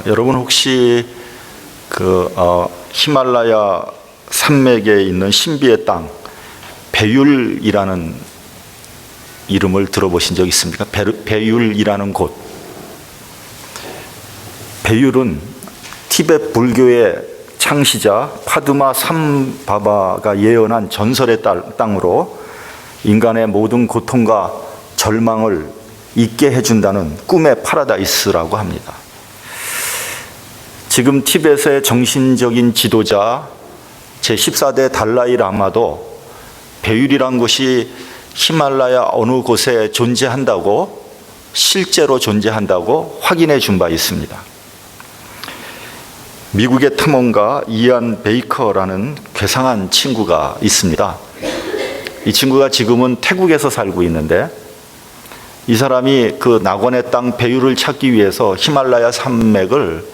여러분 혹시 히말라야 산맥에 있는 신비의 땅 베율이라는 이름을 들어보신 적 있습니까? 베율이라는 곳. 베율은 티베트 불교의 창시자 파두마 삼바바가 예언한 전설의 땅으로 인간의 모든 고통과 절망을 잊게 해준다는 꿈의 파라다이스라고 합니다. 지금 티베트의 정신적인 지도자 제14대 달라이 라마도 베율이란 곳이 히말라야 어느 곳에 존재한다고, 실제로 존재한다고 확인해 준 바 있습니다. 미국의 탐험가 이안 베이커라는 괴상한 친구가 있습니다. 이 친구가 지금은 태국에서 살고 있는데, 이 사람이 그 낙원의 땅 베율을 찾기 위해서 히말라야 산맥을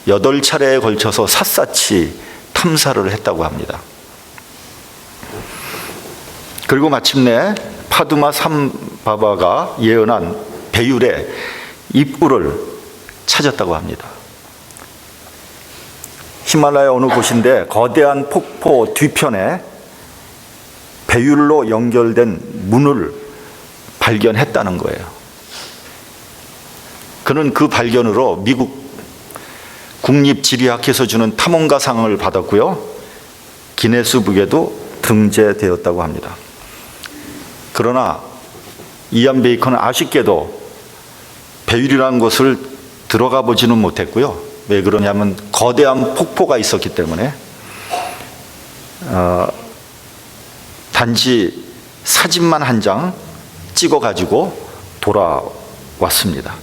8차례에 걸쳐서 샅샅이 탐사를 했다고 합니다. 그리고 마침내 파두마 삼바바가 예언한 베율의 입구를 찾았다고 합니다. 히말라야 어느 곳인데 거대한 폭포 뒤편에 베율로 연결된 문을 발견했다는 거예요. 그는 그 발견으로 미국 국립지리학회에서 주는 탐험가상을 받았고요, 기네스북에도 등재되었다고 합니다. 그러나 이안 베이커는 아쉽게도 베율이라는 곳을 들어가 보지는 못했고요. 왜 그러냐면 거대한 폭포가 있었기 때문에 단지 사진만 한 장 찍어가지고 돌아왔습니다.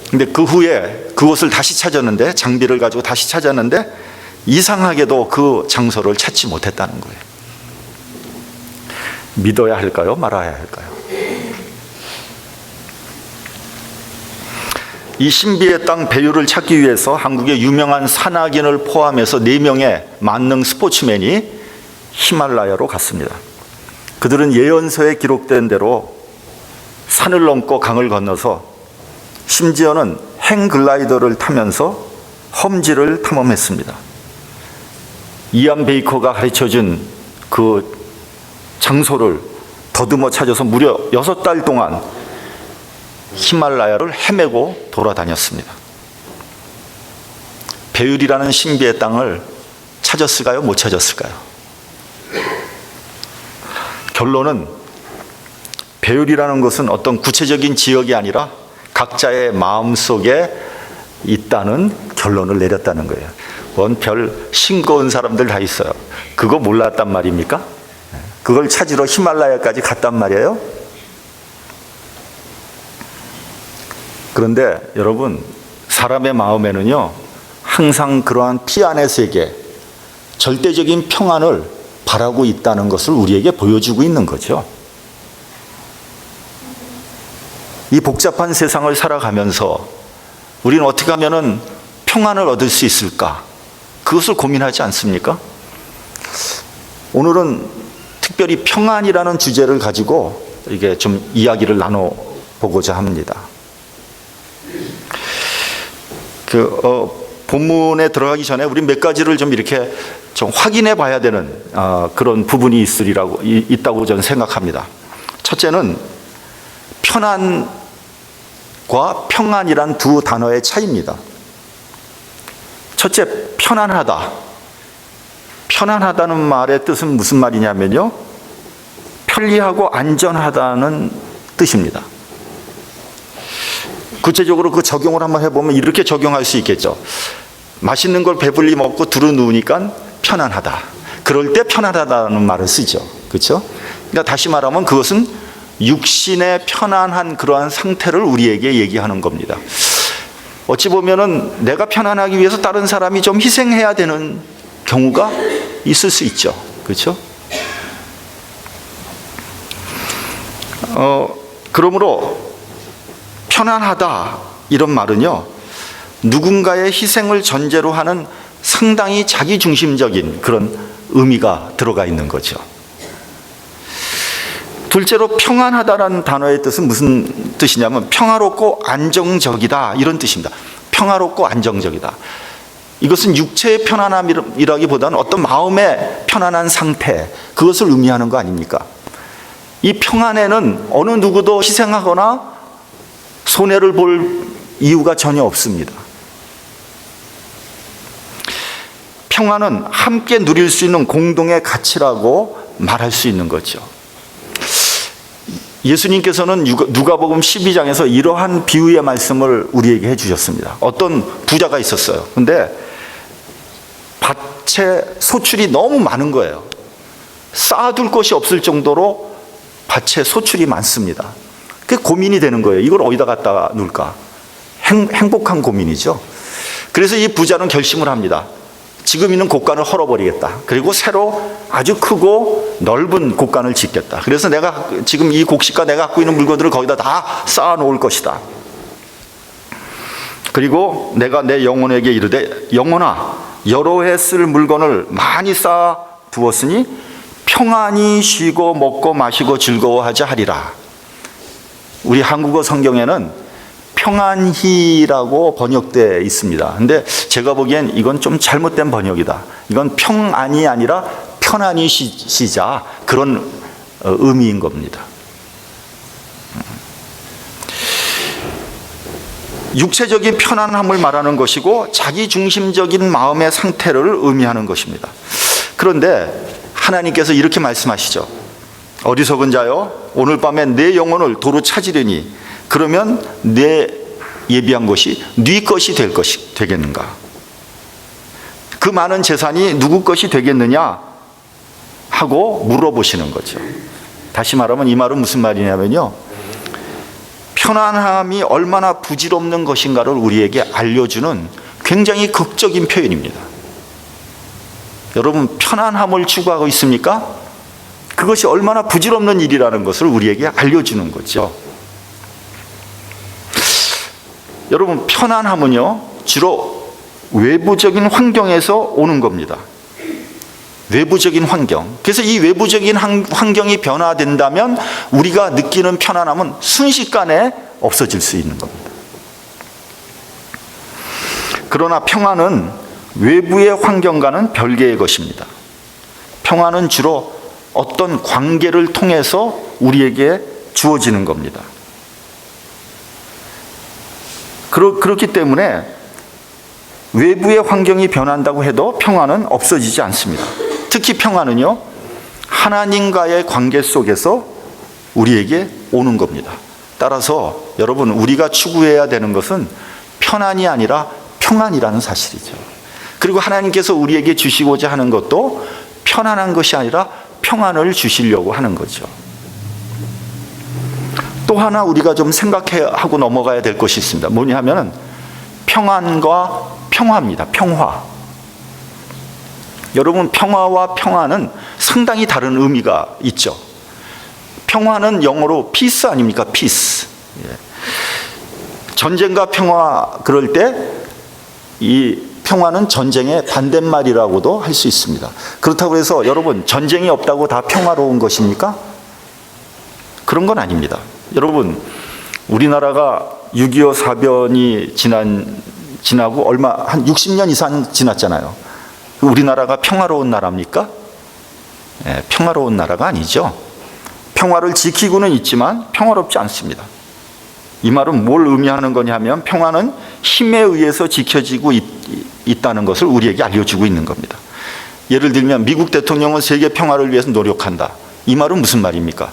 근데 그 후에 그곳을 다시 찾았는데, 장비를 가지고 다시 찾았는데 이상하게도 그 장소를 찾지 못했다는 거예요. 믿어야 할까요? 말아야 할까요? 이 신비의 땅 베율을 찾기 위해서 한국의 유명한 산악인을 포함해서 4명의 만능 스포츠맨이 히말라야로 갔습니다. 그들은 예언서에 기록된 대로 산을 넘고 강을 건너서 심지어는 행글라이더를 타면서 험지를 탐험했습니다. 이안 베이커가 가르쳐준 그 장소를 더듬어 찾아서 무려 6달 동안 히말라야를 헤매고 돌아다녔습니다. 베율이라는 신비의 땅을 찾았을까요? 못 찾았을까요? 결론은 베율이라는 것은 어떤 구체적인 지역이 아니라 각자의 마음속에 있다는 결론을 내렸다는 거예요. 별 싱거운 사람들 다 있어요. 그거 몰랐단 말입니까? 그걸 찾으러 히말라야까지 갔단 말이에요. 그런데 여러분, 사람의 마음에는요, 항상 그러한 피안의 세계, 절대적인 평안을 바라고 있다는 것을 우리에게 보여주고 있는 거죠. 이 복잡한 세상을 살아가면서 우리는 어떻게 하면 평안을 얻을 수 있을까? 그것을 고민하지 않습니까? 오늘은 특별히 평안이라는 주제를 가지고 이게 좀 이야기를 나눠보고자 합니다. 본문에 들어가기 전에 우리 몇 가지를 좀 이렇게 좀 확인해 봐야 되는 그런 부분이 있다고 저는 생각합니다. 첫째는 편안과 평안이란 두 단어의 차이입니다. 첫째, 편안하다. 편안하다는 말의 뜻은 무슨 말이냐면요, 편리하고 안전하다는 뜻입니다. 구체적으로 그 적용을 한번 해보면 이렇게 적용할 수 있겠죠. 맛있는 걸 배불리 먹고 두루 누우니까 편안하다. 그럴 때 편안하다는 말을 쓰죠. 그렇죠? 그러니까 다시 말하면 그것은 육신의 편안한 그러한 상태를 우리에게 얘기하는 겁니다. 어찌 보면은 내가 편안하기 위해서 다른 사람이 좀 희생해야 되는 경우가 있을 수 있죠. 그렇죠? 그러므로 편안하다 이런 말은요, 누군가의 희생을 전제로 하는 상당히 자기중심적인 그런 의미가 들어가 있는 거죠. 둘째로 평안하다라는 단어의 뜻은 무슨 뜻이냐면 평화롭고 안정적이다 이런 뜻입니다. 평화롭고 안정적이다. 이것은 육체의 편안함이라기보다는 어떤 마음의 편안한 상태, 그것을 의미하는 거 아닙니까? 이 평안에는 어느 누구도 희생하거나 손해를 볼 이유가 전혀 없습니다. 평안은 함께 누릴 수 있는 공동의 가치라고 말할 수 있는 거죠. 예수님께서는 누가복음 12장에서 이러한 비유의 말씀을 우리에게 해주셨습니다. 어떤 부자가 있었어요. 근데 밭에 소출이 너무 많은 거예요. 쌓아둘 것이 없을 정도로 밭에 소출이 많습니다. 그게 고민이 되는 거예요. 이걸 어디다 갖다 놓을까? 행복한 고민이죠. 그래서 이 부자는 결심을 합니다. 지금 있는 곳간을 헐어버리겠다. 그리고 새로 아주 크고 넓은 곳간을 짓겠다. 그래서 내가 지금 이 곡식과 내가 갖고 있는 물건들을 거기다 다 쌓아 놓을 것이다. 그리고 내가 내 영혼에게 이르되 영혼아, 여러 해 쓸 물건을 많이 쌓아 두었으니 평안히 쉬고 먹고 마시고 즐거워하자 하리라. 우리 한국어 성경에는 평안히라고 번역되어 있습니다. 근데 제가 보기엔 이건 좀 잘못된 번역이다. 이건 평안이 아니라 편안히 쉬자, 그런 의미인 겁니다. 육체적인 편안함을 말하는 것이고 자기중심적인 마음의 상태를 의미하는 것입니다. 그런데 하나님께서 이렇게 말씀하시죠. 어리석은 자여, 오늘 밤에 내 영혼을 도로 찾으려니 그러면 내 예비한 것이 네 것이 되겠는가? 그 많은 재산이 누구 것이 되겠느냐 하고 물어보시는 거죠. 다시 말하면 이 말은 무슨 말이냐면요, 편안함이 얼마나 부질없는 것인가를 우리에게 알려주는 굉장히 극적인 표현입니다. 여러분, 편안함을 추구하고 있습니까? 그것이 얼마나 부질없는 일이라는 것을 우리에게 알려주는 거죠. 여러분, 편안함은요, 주로 외부적인 환경에서 오는 겁니다. 외부적인 환경. 그래서 이 외부적인 환경이 변화된다면 우리가 느끼는 편안함은 순식간에 없어질 수 있는 겁니다. 그러나 평안은 외부의 환경과는 별개의 것입니다. 평안은 주로 어떤 관계를 통해서 우리에게 주어지는 겁니다. 그렇기 때문에 외부의 환경이 변한다고 해도 평안은 없어지지 않습니다. 특히 평안은요, 하나님과의 관계 속에서 우리에게 오는 겁니다. 따라서 여러분, 우리가 추구해야 되는 것은 편안이 아니라 평안이라는 사실이죠. 그리고 하나님께서 우리에게 주시고자 하는 것도 편안한 것이 아니라 평안을 주시려고 하는 거죠. 또 하나 우리가 좀 생각하고 넘어가야 될 것이 있습니다. 뭐냐 하면 평안과 평화입니다. 평화. 여러분, 평화와 평안은 상당히 다른 의미가 있죠. 평화는 영어로 peace 아닙니까? peace. 전쟁과 평화, 그럴 때 이 평화는 전쟁의 반대말이라고도 할 수 있습니다. 그렇다고 해서 여러분, 전쟁이 없다고 다 평화로운 것입니까? 그런 건 아닙니다. 여러분, 우리나라가 6.25 사변이 지나고 한 60년 이상 지났잖아요. 우리나라가 평화로운 나라입니까? 네, 평화로운 나라가 아니죠. 평화를 지키고는 있지만 평화롭지 않습니다. 이 말은 뭘 의미하는 거냐면 평화는 힘에 의해서 지켜지고 있다는 것을 우리에게 알려주고 있는 겁니다. 예를 들면 미국 대통령은 세계 평화를 위해서 노력한다. 이 말은 무슨 말입니까?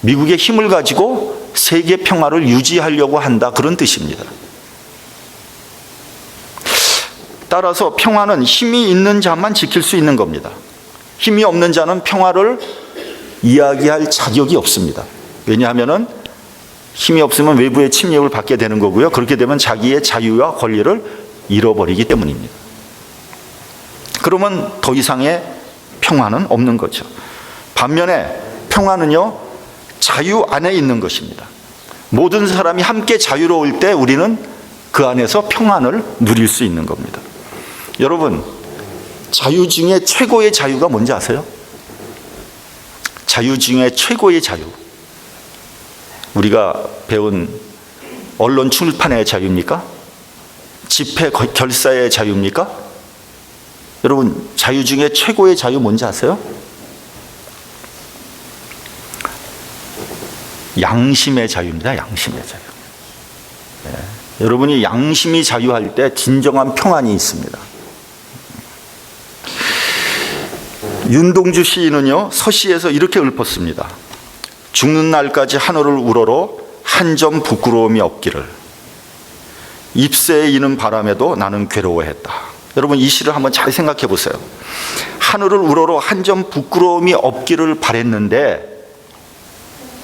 미국의 힘을 가지고 세계 평화를 유지하려고 한다, 그런 뜻입니다. 따라서 평화는 힘이 있는 자만 지킬 수 있는 겁니다. 힘이 없는 자는 평화를 이야기할 자격이 없습니다. 왜냐하면 힘이 없으면 외부의 침략을 받게 되는 거고요. 그렇게 되면 자기의 자유와 권리를 잃어버리기 때문입니다. 그러면 더 이상의 평화는 없는 거죠. 반면에 평화는요, 자유 안에 있는 것입니다. 모든 사람이 함께 자유로울 때 우리는 그 안에서 평안을 누릴 수 있는 겁니다. 여러분, 자유 중에 최고의 자유가 뭔지 아세요? 자유 중에 최고의 자유, 우리가 배운 언론 출판의 자유입니까? 집회 결사의 자유입니까? 여러분, 자유 중에 최고의 자유 뭔지 아세요? 양심의 자유입니다. 양심의 자유. 네. 여러분이 양심이 자유할 때 진정한 평안이 있습니다. 윤동주 시인은요, 서시에서 이렇게 읊었습니다. 죽는 날까지 하늘을 우러러 한 점 부끄러움이 없기를. 잎새에 이는 바람에도 나는 괴로워했다. 여러분, 이 시를 한번 잘 생각해 보세요. 하늘을 우러러 한 점 부끄러움이 없기를 바랬는데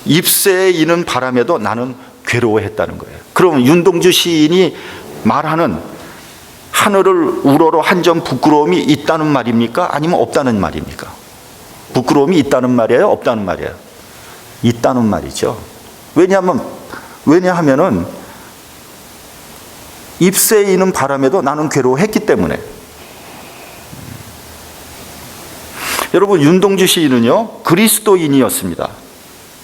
잎새에 이는 바람에도 나는 괴로워했다는 거예요. 그럼 윤동주 시인이 말하는 하늘을 우러러 한 점 부끄러움이 있다는 말입니까? 아니면 없다는 말입니까? 부끄러움이 있다는 말이에요? 없다는 말이에요? 있다는 말이죠. 왜냐하면은 잎새에 이는 바람에도 나는 괴로워했기 때문에. 여러분, 윤동주 시인은요, 그리스도인이었습니다.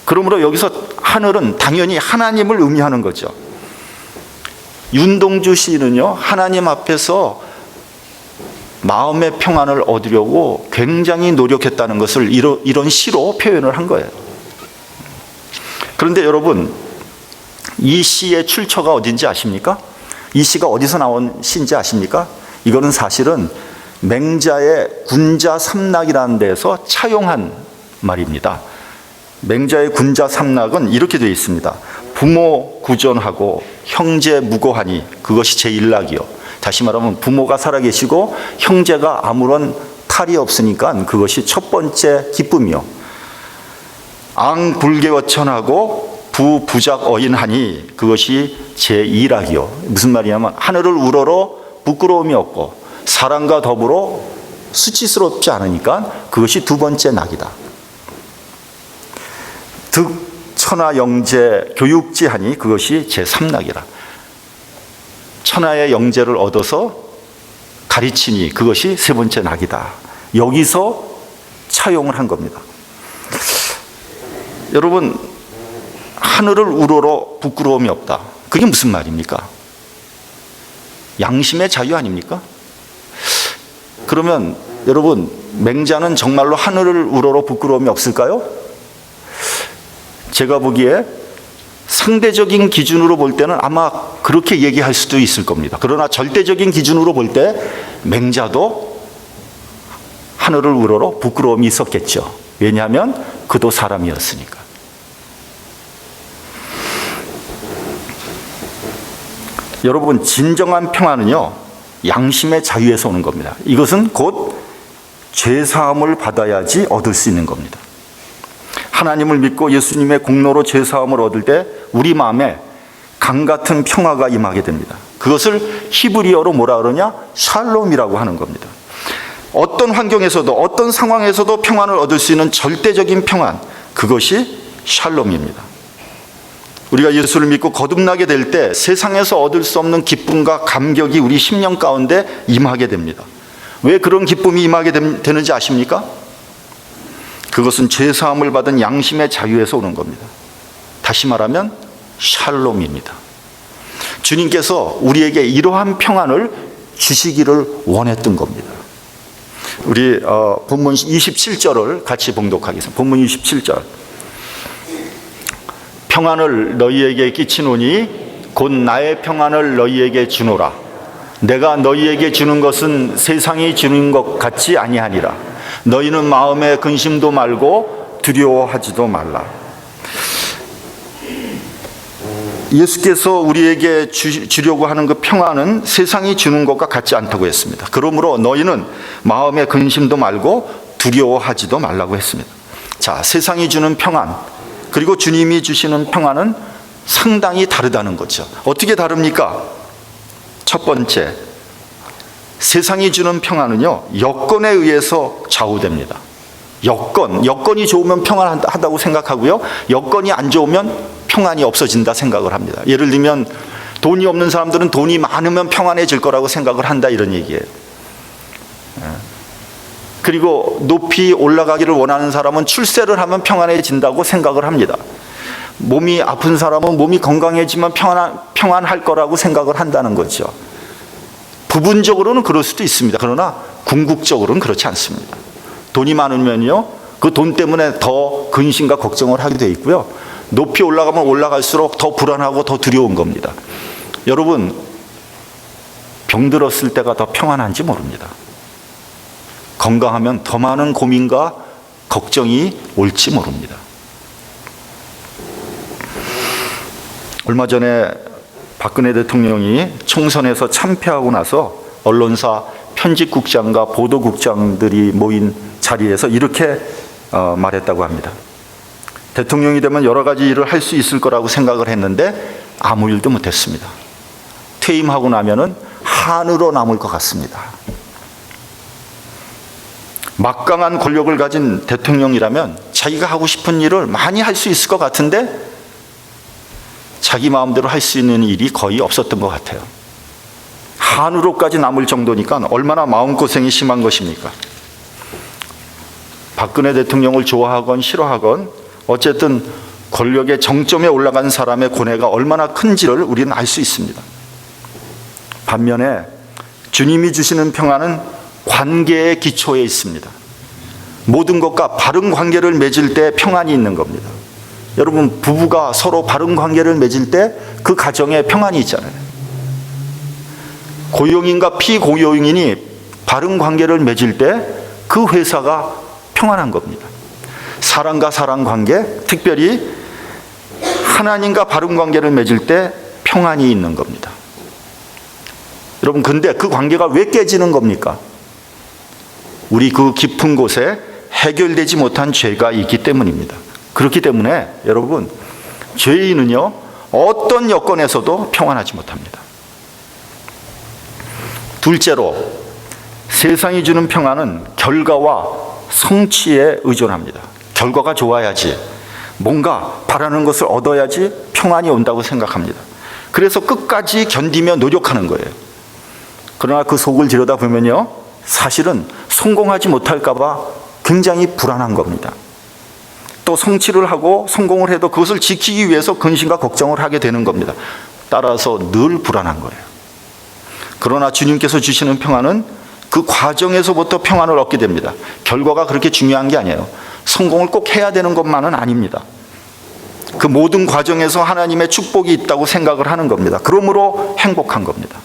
그러므로 여기서 하늘은 당연히 하나님을 의미하는 거죠. 윤동주 시인은요, 하나님 앞에서 마음의 평안을 얻으려고 굉장히 노력했다는 것을 이런 시로 표현을 한 거예요. 그런데 여러분, 이 시의 출처가 어딘지 아십니까? 이 시가 어디서 나온 시인지 아십니까? 이거는 사실은 맹자의 군자 삼락이라는 데서 차용한 말입니다. 맹자의 군자 삼락은 이렇게 되어 있습니다. 부모 구전하고 형제 무고하니 그것이 제1낙이요. 다시 말하면 부모가 살아계시고 형제가 아무런 탈이 없으니까 그것이 첫 번째 기쁨이요. 앙불개어천하고 부부작 어인하니 그것이 제2낙이요. 무슨 말이냐면 하늘을 우러러 부끄러움이 없고 사랑과 더불어 수치스럽지 않으니까 그것이 두 번째 낙이다. 득천하 영재 교육지하니 그것이 제3낙이라. 천하의 영재를 얻어서 가르치니 그것이 세 번째 낙이다. 여기서 차용을 한 겁니다. 여러분, 하늘을 우러러 부끄러움이 없다. 그게 무슨 말입니까? 양심의 자유 아닙니까? 그러면 여러분, 맹자는 정말로 하늘을 우러러 부끄러움이 없을까요? 제가 보기에 상대적인 기준으로 볼 때는 아마 그렇게 얘기할 수도 있을 겁니다. 그러나 절대적인 기준으로 볼 때 맹자도 하늘을 우러러 부끄러움이 있었겠죠. 왜냐하면 그도 사람이었으니까. 여러분, 진정한 평안은요, 양심의 자유에서 오는 겁니다. 이것은 곧 죄사함을 받아야지 얻을 수 있는 겁니다. 하나님을 믿고 예수님의 공로로 죄사함을 얻을 때 우리 마음에 강 같은 평화가 임하게 됩니다. 그것을 히브리어로 뭐라 그러냐? 샬롬이라고 하는 겁니다. 어떤 환경에서도 어떤 상황에서도 평안을 얻을 수 있는 절대적인 평안, 그것이 샬롬입니다. 우리가 예수를 믿고 거듭나게 될 때 세상에서 얻을 수 없는 기쁨과 감격이 우리 심령 가운데 임하게 됩니다. 왜 그런 기쁨이 임하게 되는지 아십니까? 그것은 죄사함을 받은 양심의 자유에서 오는 겁니다. 다시 말하면 샬롬입니다. 주님께서 우리에게 이러한 평안을 주시기를 원했던 겁니다. 우리 본문 27절을 같이 봉독하겠습니다. 본문 27절. 평안을 너희에게 끼치노니 곧 나의 평안을 너희에게 주노라. 내가 너희에게 주는 것은 세상이 주는 것 같지 아니하니라. 너희는 마음에 근심도 말고 두려워하지도 말라. 예수께서 우리에게 주려고 하는 그 평안은 세상이 주는 것과 같지 않다고 했습니다. 그러므로 너희는 마음에 근심도 말고 두려워하지도 말라고 했습니다. 자, 세상이 주는 평안, 그리고 주님이 주시는 평안은 상당히 다르다는 거죠. 어떻게 다릅니까? 첫 번째, 세상이 주는 평안은요, 여건에 의해서 좌우됩니다. 여건이 좋으면 평안하다고 생각하고요, 여건이 안 좋으면 평안이 없어진다 생각을 합니다. 예를 들면 돈이 없는 사람들은 돈이 많으면 평안해질 거라고 생각을 한다, 이런 얘기예요. 그리고 높이 올라가기를 원하는 사람은 출세를 하면 평안해진다고 생각을 합니다. 몸이 아픈 사람은 몸이 건강해지면 평안할 거라고 생각을 한다는 거죠. 부분적으로는 그럴 수도 있습니다. 그러나 궁극적으로는 그렇지 않습니다. 돈이 많으면요, 그 돈 때문에 더 근심과 걱정을 하게 돼 있고요. 높이 올라가면 올라갈수록 더 불안하고 더 두려운 겁니다. 여러분, 병들었을 때가 더 평안한지 모릅니다. 건강하면 더 많은 고민과 걱정이 올지 모릅니다. 얼마 전에 박근혜 대통령이 총선에서 참패하고 나서 언론사 편집국장과 보도국장들이 모인 자리에서 이렇게 말했다고 합니다. 대통령이 되면 여러 가지 일을 할 수 있을 거라고 생각을 했는데 아무 일도 못했습니다. 퇴임하고 나면은 한으로 남을 것 같습니다. 막강한 권력을 가진 대통령이라면 자기가 하고 싶은 일을 많이 할 수 있을 것 같은데 자기 마음대로 할 수 있는 일이 거의 없었던 것 같아요. 한으로까지 남을 정도니까 얼마나 마음고생이 심한 것입니까? 박근혜 대통령을 좋아하건 싫어하건 어쨌든 권력의 정점에 올라간 사람의 고뇌가 얼마나 큰지를 우리는 알 수 있습니다. 반면에 주님이 주시는 평안은 관계의 기초에 있습니다. 모든 것과 바른 관계를 맺을 때 평안이 있는 겁니다. 여러분, 부부가 서로 바른 관계를 맺을 때 그 가정에 평안이 있잖아요. 고용인과 피고용인이 바른 관계를 맺을 때 그 회사가 평안한 겁니다. 사람과 사람 관계, 특별히 하나님과 바른 관계를 맺을 때 평안이 있는 겁니다. 여러분, 근데 그 관계가 왜 깨지는 겁니까? 우리 그 깊은 곳에 해결되지 못한 죄가 있기 때문입니다. 그렇기 때문에 여러분, 죄인은요, 어떤 여건에서도 평안하지 못합니다. 둘째로, 세상이 주는 평안은 결과와 성취에 의존합니다. 결과가 좋아야지, 뭔가 바라는 것을 얻어야지 평안이 온다고 생각합니다. 그래서 끝까지 견디며 노력하는 거예요. 그러나 그 속을 들여다보면요, 사실은 성공하지 못할까 봐 굉장히 불안한 겁니다. 또 성취를 하고 성공을 해도 그것을 지키기 위해서 근심과 걱정을 하게 되는 겁니다. 따라서 늘 불안한 거예요. 그러나 주님께서 주시는 평안은 그 과정에서부터 평안을 얻게 됩니다. 결과가 그렇게 중요한 게 아니에요. 성공을 꼭 해야 되는 것만은 아닙니다. 그 모든 과정에서 하나님의 축복이 있다고 생각을 하는 겁니다. 그러므로 행복한 겁니다.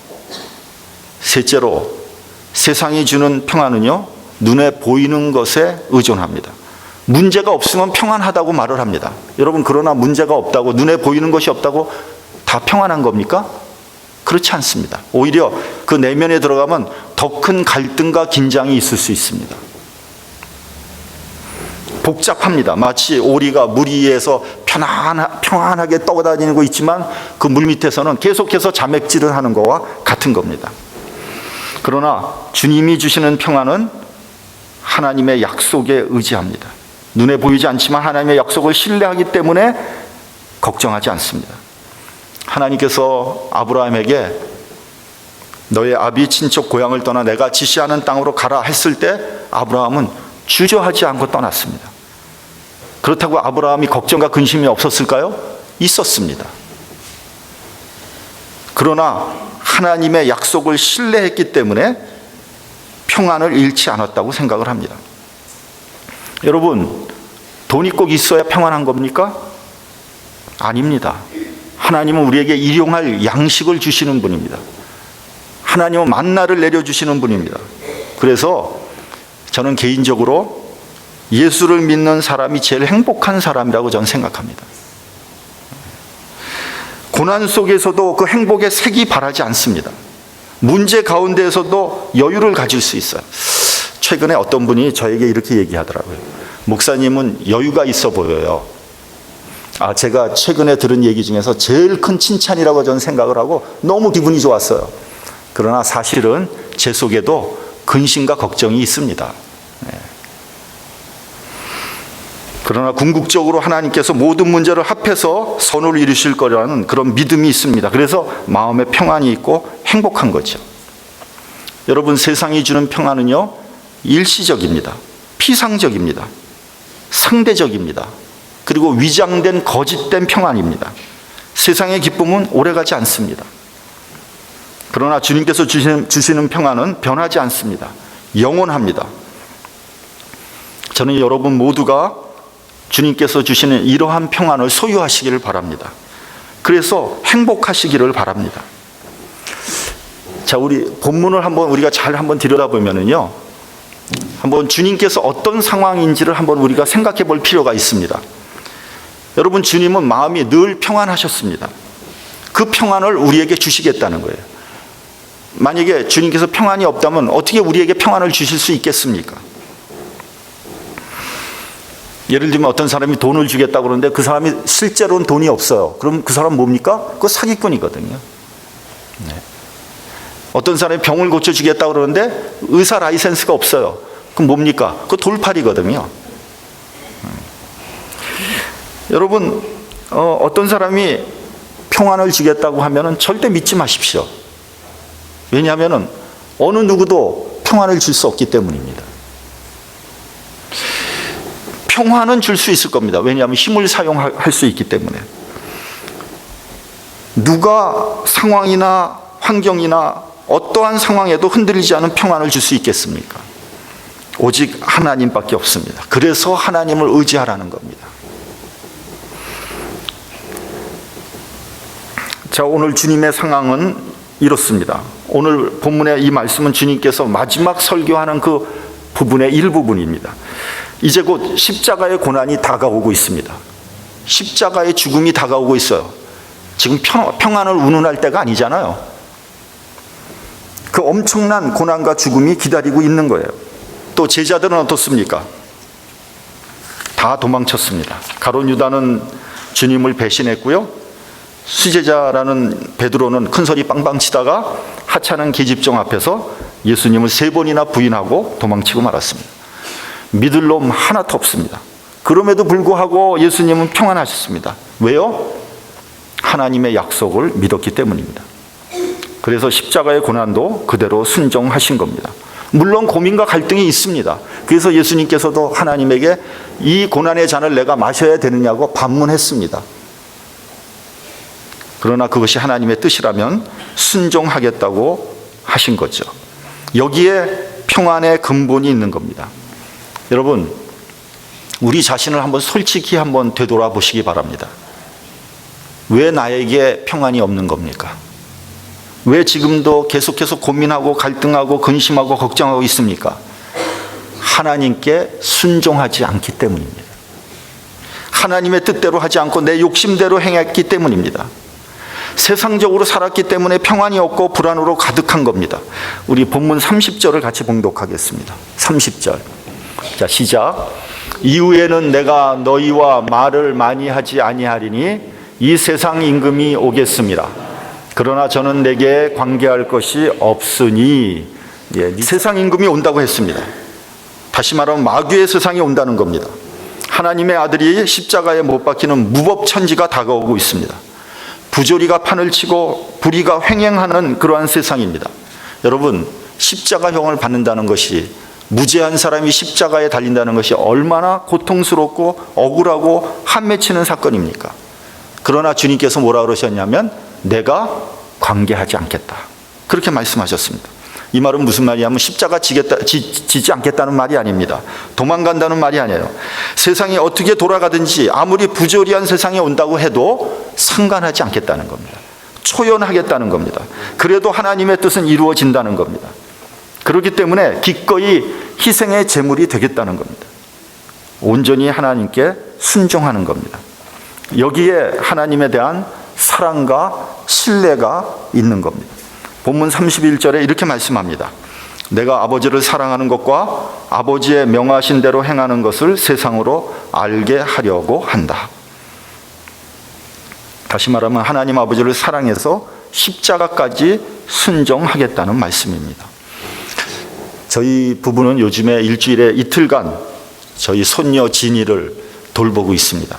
셋째로, 세상이 주는 평안은요, 눈에 보이는 것에 의존합니다. 문제가 없으면 평안하다고 말을 합니다. 여러분, 그러나 문제가 없다고, 눈에 보이는 것이 없다고 다 평안한 겁니까? 그렇지 않습니다. 오히려 그 내면에 들어가면 더 큰 갈등과 긴장이 있을 수 있습니다. 복잡합니다. 마치 오리가 물 위에서 평안하게 떠다니고 있지만 그 물 밑에서는 계속해서 자맥질을 하는 것과 같은 겁니다. 그러나 주님이 주시는 평안은 하나님의 약속에 의지합니다. 눈에 보이지 않지만 하나님의 약속을 신뢰하기 때문에 걱정하지 않습니다. 하나님께서 아브라함에게 너의 아비 친척 고향을 떠나 내가 지시하는 땅으로 가라 했을 때 아브라함은 주저하지 않고 떠났습니다. 그렇다고 아브라함이 걱정과 근심이 없었을까요? 있었습니다. 그러나 하나님의 약속을 신뢰했기 때문에 평안을 잃지 않았다고 생각을 합니다. 여러분, 돈이 꼭 있어야 평안한 겁니까? 아닙니다. 하나님은 우리에게 일용할 양식을 주시는 분입니다. 하나님은 만나를 내려주시는 분입니다. 그래서 저는 개인적으로 예수를 믿는 사람이 제일 행복한 사람이라고 저는 생각합니다. 고난 속에서도 그 행복의 색이 바라지 않습니다. 문제 가운데에서도 여유를 가질 수 있어요. 최근에 어떤 분이 저에게 이렇게 얘기하더라고요. 목사님은 여유가 있어 보여요. 제가 최근에 들은 얘기 중에서 제일 큰 칭찬이라고 저는 생각을 하고 너무 기분이 좋았어요. 그러나 사실은 제 속에도 근심과 걱정이 있습니다. 그러나 궁극적으로 하나님께서 모든 문제를 합해서 선을 이루실 거라는 그런 믿음이 있습니다. 그래서 마음에 평안이 있고 행복한 거죠. 여러분, 세상이 주는 평안은요, 일시적입니다. 피상적입니다. 상대적입니다. 그리고 위장된 거짓된 평안입니다. 세상의 기쁨은 오래가지 않습니다. 그러나 주님께서 주시는 평안은 변하지 않습니다. 영원합니다. 저는 여러분 모두가 주님께서 주시는 이러한 평안을 소유하시기를 바랍니다. 그래서 행복하시기를 바랍니다. 자, 우리 본문을 우리가 잘 들여다보면은요, 한번 주님께서 어떤 상황인지를 한번 우리가 생각해 볼 필요가 있습니다. 여러분, 주님은 마음이 늘 평안하셨습니다. 그 평안을 우리에게 주시겠다는 거예요. 만약에 주님께서 평안이 없다면 어떻게 우리에게 평안을 주실 수 있겠습니까? 예를 들면 어떤 사람이 돈을 주겠다고 그러는데 그 사람이 실제로는 돈이 없어요. 그럼 그 사람 뭡니까? 그거 사기꾼이거든요. 네. 어떤 사람이 병을 고쳐주겠다고 그러는데 의사 라이센스가 없어요. 그럼 뭡니까? 그거 돌팔이거든요. 여러분, 어떤 사람이 평안을 주겠다고 하면 절대 믿지 마십시오. 왜냐하면 어느 누구도 평안을 줄 수 없기 때문입니다. 평화는 줄 수 있을 겁니다. 왜냐하면 힘을 사용할 수 있기 때문에. 누가 상황이나 환경이나 어떠한 상황에도 흔들리지 않은 평안을 줄 수 있겠습니까? 오직 하나님밖에 없습니다. 그래서 하나님을 의지하라는 겁니다. 자, 오늘 주님의 상황은 이렇습니다. 오늘 본문의 이 말씀은 주님께서 마지막 설교하는 그 부분의 일부분입니다. 이제 곧 십자가의 고난이 다가오고 있습니다. 십자가의 죽음이 다가오고 있어요. 지금 평안을 운운할 때가 아니잖아요. 그 엄청난 고난과 죽음이 기다리고 있는 거예요. 또 제자들은 어떻습니까? 다 도망쳤습니다. 가룟 유다는 주님을 배신했고요. 수제자라는 베드로는 큰소리 빵빵 치다가 하찮은 계집종 앞에서 예수님을 3번이나 부인하고 도망치고 말았습니다. 믿을 놈 하나도 없습니다. 그럼에도 불구하고 예수님은 평안하셨습니다. 왜요? 하나님의 약속을 믿었기 때문입니다. 그래서 십자가의 고난도 그대로 순종하신 겁니다. 물론 고민과 갈등이 있습니다. 그래서 예수님께서도 하나님에게 이 고난의 잔을 내가 마셔야 되느냐고 반문했습니다. 그러나 그것이 하나님의 뜻이라면 순종하겠다고 하신 거죠. 여기에 평안의 근본이 있는 겁니다. 여러분, 우리 자신을 한번 솔직히 한번 되돌아보시기 바랍니다. 왜 나에게 평안이 없는 겁니까? 왜 지금도 계속해서 고민하고 갈등하고 근심하고 걱정하고 있습니까? 하나님께 순종하지 않기 때문입니다. 하나님의 뜻대로 하지 않고 내 욕심대로 행했기 때문입니다. 세상적으로 살았기 때문에 평안이 없고 불안으로 가득한 겁니다. 우리 본문 30절을 같이 봉독하겠습니다. 30절. 자, 시작. 이후에는 내가 너희와 말을 많이 하지 아니하리니 이 세상 임금이 오겠습니다. 그러나 저는 내게 관계할 것이 없으니. 세상 임금이 온다고 했습니다. 다시 말하면 마귀의 세상이 온다는 겁니다. 하나님의 아들이 십자가에 못 박히는 무법천지가 다가오고 있습니다. 부조리가 판을 치고 불의가 횡행하는 그러한 세상입니다. 여러분, 십자가형을 받는다는 것이, 무죄한 사람이 십자가에 달린다는 것이 얼마나 고통스럽고 억울하고 한맺히는 사건입니까? 그러나 주님께서 뭐라 그러셨냐면 내가 관계하지 않겠다, 그렇게 말씀하셨습니다. 이 말은 무슨 말이냐면 십자가 지지 않겠다는 말이 아닙니다. 도망간다는 말이 아니에요. 세상이 어떻게 돌아가든지 아무리 부조리한 세상이 온다고 해도 상관하지 않겠다는 겁니다. 초연하겠다는 겁니다. 그래도 하나님의 뜻은 이루어진다는 겁니다. 그렇기 때문에 기꺼이 희생의 제물이 되겠다는 겁니다. 온전히 하나님께 순종하는 겁니다. 여기에 하나님에 대한 사랑과 신뢰가 있는 겁니다. 본문 31절에 이렇게 말씀합니다. 내가 아버지를 사랑하는 것과 아버지의 명하신 대로 행하는 것을 세상으로 알게 하려고 한다. 다시 말하면 하나님 아버지를 사랑해서 십자가까지 순종하겠다는 말씀입니다. 저희 부부는 요즘에 일주일에 이틀간 저희 손녀 진이를 돌보고 있습니다.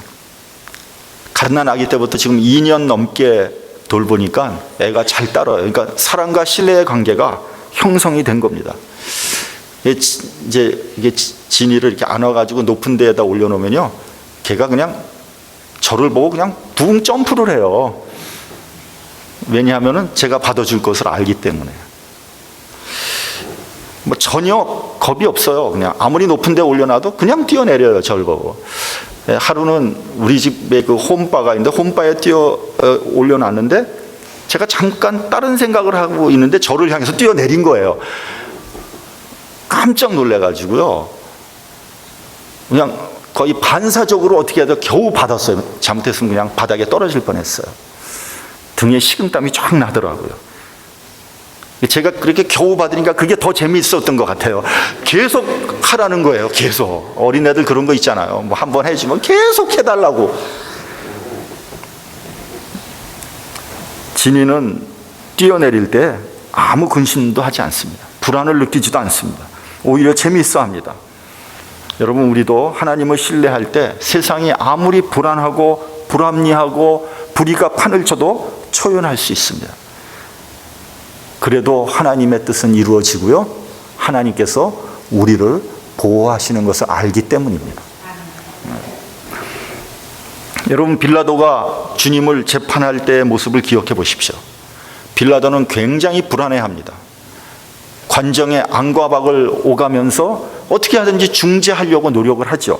갓난아기 때부터 지금 2년 넘게 돌보니까 애가 잘 따라요. 그러니까 사랑과 신뢰의 관계가 형성이 된 겁니다. 이제 이게 진이를 이렇게 안아가지고 높은 데에다 올려놓으면요, 걔가 그냥 저를 보고 그냥 붕 점프를 해요. 왜냐하면 제가 받아줄 것을 알기 때문에. 뭐 전혀 겁이 없어요. 그냥 아무리 높은 데 올려놔도 그냥 뛰어내려요, 저를 보고. 하루는 우리 집에 그 홈바가 있는데 홈바에 올려놨는데 제가 잠깐 다른 생각을 하고 있는데 저를 향해서 뛰어내린 거예요. 깜짝 놀래가지고요. 그냥 거의 반사적으로 어떻게 해도 겨우 받았어요. 잘못했으면 그냥 바닥에 떨어질 뻔했어요. 등에 식은땀이 쫙 나더라고요. 제가 그렇게 겨우 받으니까 그게 더 재미있었던 것 같아요. 계속 하라는 거예요. 계속. 어린애들 그런 거 있잖아요. 뭐 한 번 해주면 계속 해달라고. 진이는 뛰어내릴 때 아무 근심도 하지 않습니다. 불안을 느끼지도 않습니다. 오히려 재미있어 합니다. 여러분, 우리도 하나님을 신뢰할 때 세상이 아무리 불안하고 불합리하고 불의가 판을 쳐도 초연할 수 있습니다. 그래도 하나님의 뜻은 이루어지고요, 하나님께서 우리를 보호하시는 것을 알기 때문입니다. 여러분, 빌라도가 주님을 재판할 때의 모습을 기억해 보십시오. 빌라도는 굉장히 불안해합니다. 관정의 안과 박을 오가면서 어떻게 하든지 중재하려고 노력을 하죠.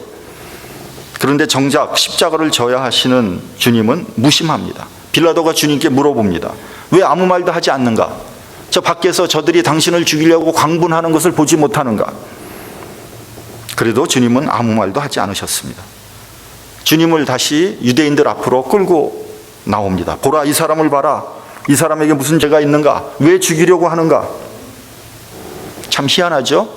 그런데 정작 십자가를 져야 하시는 주님은 무심합니다. 빌라도가 주님께 물어봅니다. 왜 아무 말도 하지 않는가? 저 밖에서 저들이 당신을 죽이려고 광분하는 것을 보지 못하는가? 그래도 주님은 아무 말도 하지 않으셨습니다. 주님을 다시 유대인들 앞으로 끌고 나옵니다. 보라, 이 사람을 봐라. 이 사람에게 무슨 죄가 있는가? 왜 죽이려고 하는가? 참 희한하죠?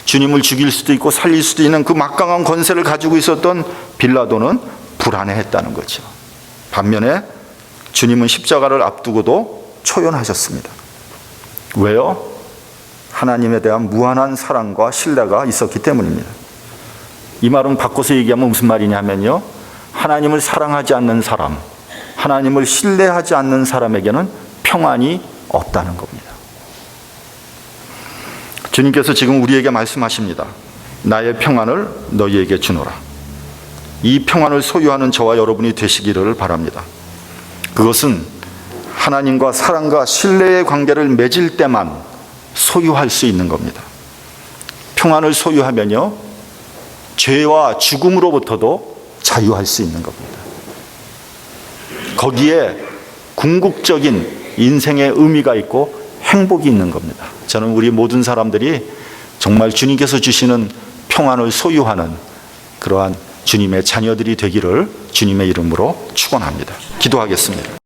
주님을 죽일 수도 있고 살릴 수도 있는 그 막강한 권세를 가지고 있었던 빌라도는 불안해했다는 거죠. 반면에 주님은 십자가를 앞두고도 초연하셨습니다. 왜요? 하나님에 대한 무한한 사랑과 신뢰가 있었기 때문입니다. 이 말은 바꿔서 얘기하면 무슨 말이냐면요, 하나님을 사랑하지 않는 사람, 하나님을 신뢰하지 않는 사람에게는 평안이 없다는 겁니다. 주님께서 지금 우리에게 말씀하십니다. 나의 평안을 너희에게 주노라. 이 평안을 소유하는 저와 여러분이 되시기를 바랍니다. 그것은 하나님과 사랑과 신뢰의 관계를 맺을 때만 소유할 수 있는 겁니다. 평안을 소유하면요, 죄와 죽음으로부터도 자유할 수 있는 겁니다. 거기에 궁극적인 인생의 의미가 있고 행복이 있는 겁니다. 저는 우리 모든 사람들이 정말 주님께서 주시는 평안을 소유하는 그러한 주님의 자녀들이 되기를 주님의 이름으로 축원합니다. 기도하겠습니다.